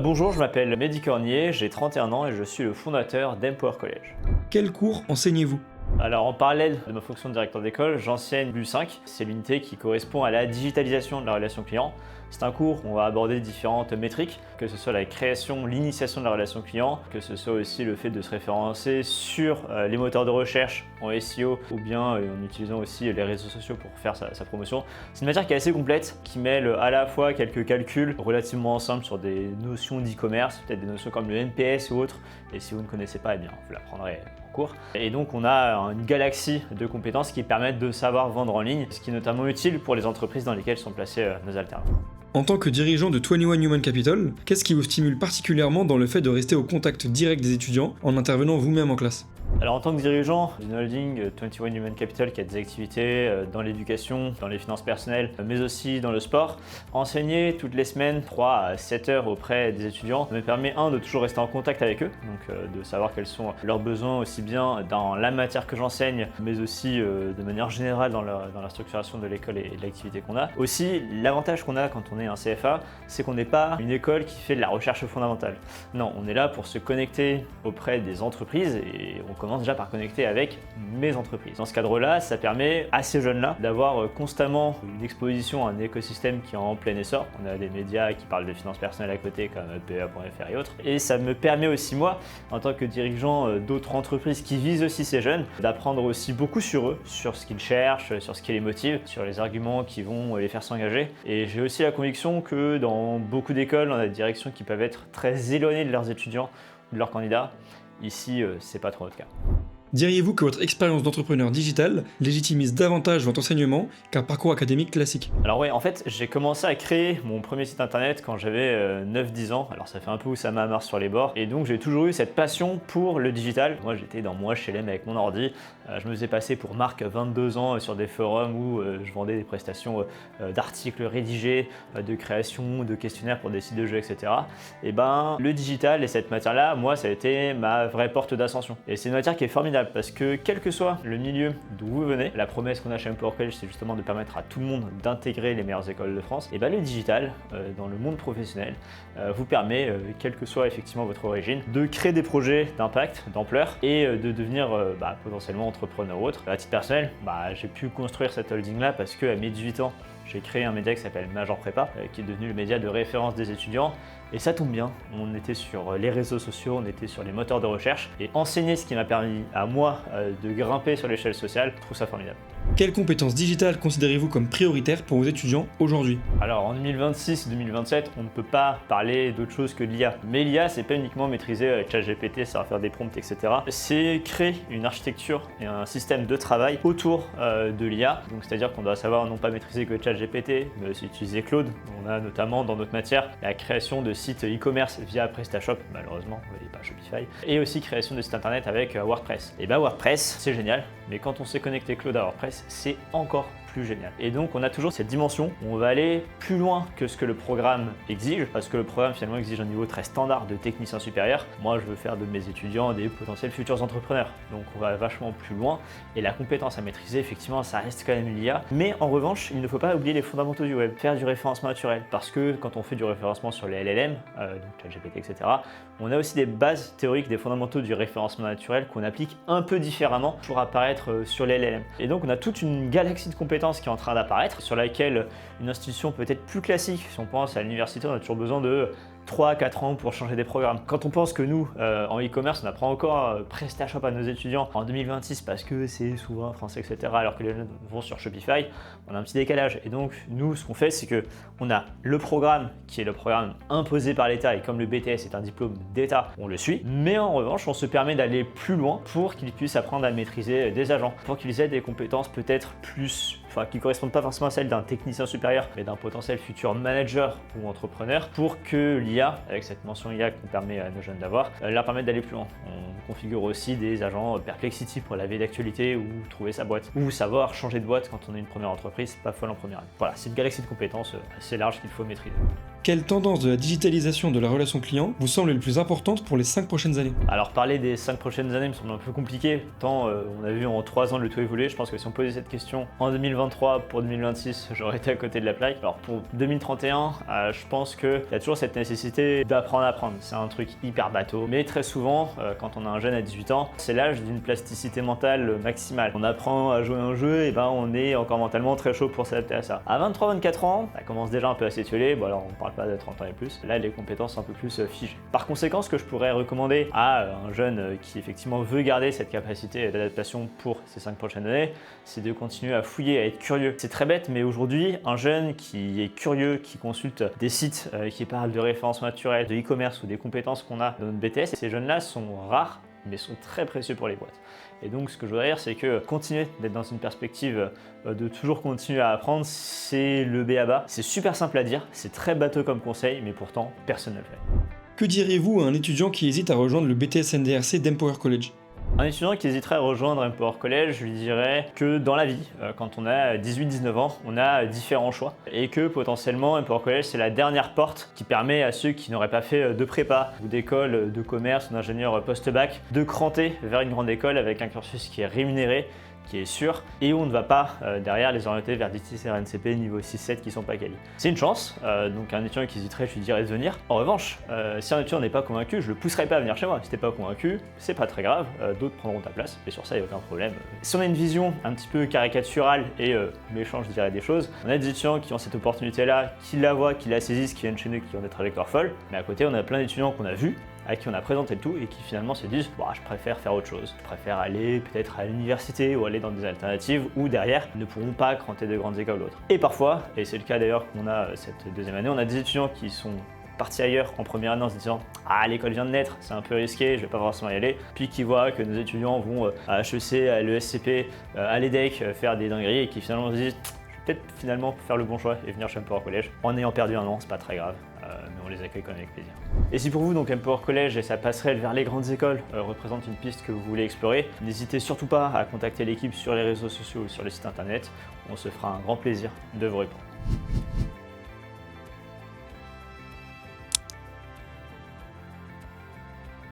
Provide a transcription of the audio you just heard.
Bonjour, je m'appelle Mehdi Cornier, j'ai 31 ans et je suis le fondateur d'Empower College. Quels cours enseignez-vous? Alors en parallèle de ma fonction de directeur d'école, j'enseigne l'U5, c'est l'unité qui correspond à la digitalisation de la relation client. C'est un cours où on va aborder différentes métriques, que ce soit la création, l'initiation de la relation client, que ce soit aussi le fait de se référencer sur les moteurs de recherche en SEO ou bien en utilisant aussi les réseaux sociaux pour faire sa promotion. C'est une matière qui est assez complète, qui mêle à la fois quelques calculs relativement simples sur des notions d'e-commerce, peut-être des notions comme le NPS ou autres, et si vous ne connaissez pas, eh bien vous l'apprendrez en cours. Et donc on a une galaxie de compétences qui permettent de savoir vendre en ligne, ce qui est notamment utile pour les entreprises dans lesquelles sont placés nos alternants. En tant que dirigeant de 21 Human Capital, qu'est-ce qui vous stimule particulièrement dans le fait de rester au contact direct des étudiants en intervenant vous-même en classe? Alors en tant que dirigeant d'une holding 21 Human Capital qui a des activités dans l'éducation, dans les finances personnelles, mais aussi dans le sport, enseigner toutes les semaines 3 à 7 heures auprès des étudiants me permet de toujours rester en contact avec eux, donc de savoir quels sont leurs besoins aussi bien dans la matière que j'enseigne, mais aussi de manière générale dans la structuration de l'école et de l'activité qu'on a. Aussi, l'avantage qu'on a quand on est un CFA, c'est qu'on n'est pas une école qui fait de la recherche fondamentale. Non, on est là pour se connecter auprès des entreprises et on commence déjà par connecter avec mes entreprises. Dans ce cadre-là, ça permet à ces jeunes-là d'avoir constamment une exposition à un écosystème qui est en plein essor. On a des médias qui parlent de finances personnelles à côté comme PA.fr et autres. Et ça me permet aussi moi, en tant que dirigeant d'autres entreprises qui visent aussi ces jeunes, d'apprendre aussi beaucoup sur eux, sur ce qu'ils cherchent, sur ce qui les motive, sur les arguments qui vont les faire s'engager. Et j'ai aussi la conviction que dans beaucoup d'écoles, on a des directions qui peuvent être très éloignées de leurs étudiants, de leurs candidats. Ici, c'est pas trop notre cas. Diriez-vous que votre expérience d'entrepreneur digital légitimise davantage votre enseignement qu'un parcours académique classique? Alors ouais, en fait, j'ai commencé à créer mon premier site internet quand j'avais 9-10 ans. Alors ça fait un peu Oussama Hamar sur les bords. Et donc j'ai toujours eu cette passion pour le digital. Moi j'étais dans mon HLM avec mon ordi. Je me faisais passer pour Marc, 22 ans, sur des forums où je vendais des prestations d'articles rédigés, de création, de questionnaires pour des sites de jeux, etc. Et ben le digital et cette matière-là, moi ça a été ma vraie porte d'ascension. Et c'est une matière qui est formidable parce que quel que soit le milieu d'où vous venez, la promesse qu'on a chez Empower College, c'est justement de permettre à tout le monde d'intégrer les meilleures écoles de France. Et ben le digital, dans le monde professionnel, vous permet, quelle que soit effectivement votre origine, de créer des projets d'impact, d'ampleur et de devenir potentiellement entrepreneur ou autre. À titre personnel, j'ai pu construire cette holding-là parce qu'à mes 18 ans, j'ai créé un média qui s'appelle Major Prépa, qui est devenu le média de référence des étudiants. Et ça tombe bien, on était sur les réseaux sociaux, on était sur les moteurs de recherche. Et enseigner ce qui m'a permis à moi de grimper sur l'échelle sociale, je trouve ça formidable. Quelles compétences digitales considérez-vous comme prioritaires pour vos étudiants aujourd'hui? Alors en 2026-2027, on ne peut pas parler d'autre chose que de l'IA. Mais l'IA, c'est pas uniquement maîtriser ChatGPT, savoir faire des prompts, etc. C'est créer une architecture et un système de travail autour de l'IA. Donc c'est-à-dire qu'on doit savoir non pas maîtriser que ChatGPT, mais aussi utiliser Claude. On a notamment dans notre matière la création de sites e-commerce via PrestaShop, malheureusement, vous voyez pas Shopify, et aussi création de sites internet avec WordPress. Et WordPress, c'est génial, mais quand on s'est connecté Claude à WordPress, c'est encore plus génial. Et donc on a toujours cette dimension où on va aller plus loin que ce que le programme exige, parce que le programme finalement exige un niveau très standard de technicien supérieur. Moi je veux faire de mes étudiants des potentiels futurs entrepreneurs, donc on va vachement plus loin, et la compétence à maîtriser effectivement ça reste quand même l'IA, mais en revanche il ne faut pas oublier les fondamentaux du web, faire du référencement naturel, parce que quand on fait du référencement sur les LLM, donc ChatGPT, etc., on a aussi des bases théoriques, des fondamentaux du référencement naturel qu'on applique un peu différemment pour apparaître sur les LLM. Et donc on a toute une galaxie de compétences qui est en train d'apparaître, sur laquelle une institution peut être plus classique, si on pense à l'université, on a toujours besoin de 3 à 4 ans pour changer des programmes. Quand on pense que nous, en e-commerce, on apprend encore PrestaShop à nos étudiants en 2026 parce que c'est souvent français, etc., alors que les jeunes vont sur Shopify, on a un petit décalage. Et donc, nous, ce qu'on fait, c'est qu'on a le programme qui est le programme imposé par l'État, et comme le BTS est un diplôme d'État, on le suit. Mais en revanche, on se permet d'aller plus loin pour qu'ils puissent apprendre à maîtriser des agents, pour qu'ils aient des compétences peut-être plus, qui ne correspondent pas forcément à celles d'un technicien supérieur, mais d'un potentiel futur manager ou entrepreneur, pour que l'IA, avec cette mention IA qu'on permet à nos jeunes d'avoir, leur permettre d'aller plus loin. On configure aussi des agents Perplexity pour la veille d'actualité ou trouver sa boîte, ou savoir changer de boîte quand on est une première entreprise, pas folle en première année. Voilà, c'est une galaxie de compétences assez large qu'il faut maîtriser. Quelle tendance de la digitalisation de la relation client vous semble le plus importante pour les 5 prochaines années? Alors parler des 5 prochaines années me semble un peu compliqué, tant on a vu en 3 ans le tout évoluer. Je pense que si on posait cette question en 2023 pour 2026, j'aurais été à côté de la plaque. Alors pour 2031, je pense qu'il y a toujours cette nécessité d'apprendre à apprendre. C'est un truc hyper bateau, mais très souvent, quand on a un jeune à 18 ans, c'est l'âge d'une plasticité mentale maximale. On apprend à jouer à un jeu, et ben on est encore mentalement très chaud pour s'adapter à ça. À 23-24 ans, ça commence déjà un peu à s'étioler. Bon alors on parle pas de 30 ans et plus. Là, les compétences sont un peu plus figées. Par conséquent, ce que je pourrais recommander à un jeune qui effectivement veut garder cette capacité d'adaptation pour ces 5 prochaines années, c'est de continuer à fouiller, à être curieux. C'est très bête, mais aujourd'hui, un jeune qui est curieux, qui consulte des sites qui parlent de référencement naturel, de e-commerce ou des compétences qu'on a dans notre BTS, ces jeunes-là sont rares, mais sont très précieux pour les boîtes. Et donc ce que je voudrais dire, c'est que continuer d'être dans une perspective de toujours continuer à apprendre, c'est le b.a.-ba. C'est super simple à dire, c'est très bateau comme conseil, mais pourtant personne ne le fait. Que diriez-vous à un étudiant qui hésite à rejoindre le BTS NDRC d'Empower College? Un étudiant qui hésiterait à rejoindre Empower College, je lui dirais que dans la vie, quand on a 18-19 ans, on a différents choix et que potentiellement Empower College c'est la dernière porte qui permet à ceux qui n'auraient pas fait de prépa ou d'école de commerce ou d'ingénieur post-bac de cranter vers une grande école avec un cursus qui est rémunéré, qui est sûr, et où on ne va pas derrière les orienter vers des titres RNCP niveau 6-7 qui sont pas quali. C'est une chance, donc un étudiant qui hésiterait, je lui dirais de venir. En revanche, si un étudiant n'est pas convaincu, je le pousserai pas à venir chez moi. Si t'es pas convaincu, c'est pas très grave, d'autres prendront ta place, et sur ça, il n'y a aucun problème. Si on a une vision un petit peu caricaturale et méchante, je dirais des choses, on a des étudiants qui ont cette opportunité-là, qui la voient, qui la saisissent, qui viennent chez nous, qui ont des trajectoires folles, mais à côté, on a plein d'étudiants qu'on a vus, à qui on a présenté le tout et qui finalement se disent bah, je préfère faire autre chose, je préfère aller peut-être à l'université ou aller dans des alternatives où derrière ils ne pourront pas cranter de grandes écoles ou autres. Et parfois, et c'est le cas d'ailleurs qu'on a cette deuxième année, on a des étudiants qui sont partis ailleurs en première année en se disant ah l'école vient de naître, c'est un peu risqué, je vais pas forcément y aller, puis qui voient que nos étudiants vont à HEC, à l'ESCP, à l'EDEC faire des dingueries et qui finalement se disent je vais peut-être finalement faire le bon choix et venir chez Empower College. En ayant perdu un an, c'est pas très grave. Mais on les accueille quand même avec plaisir. Et si pour vous donc Empower College et sa passerelle vers les grandes écoles représente une piste que vous voulez explorer, n'hésitez surtout pas à contacter l'équipe sur les réseaux sociaux ou sur le site internet. On se fera un grand plaisir de vous répondre.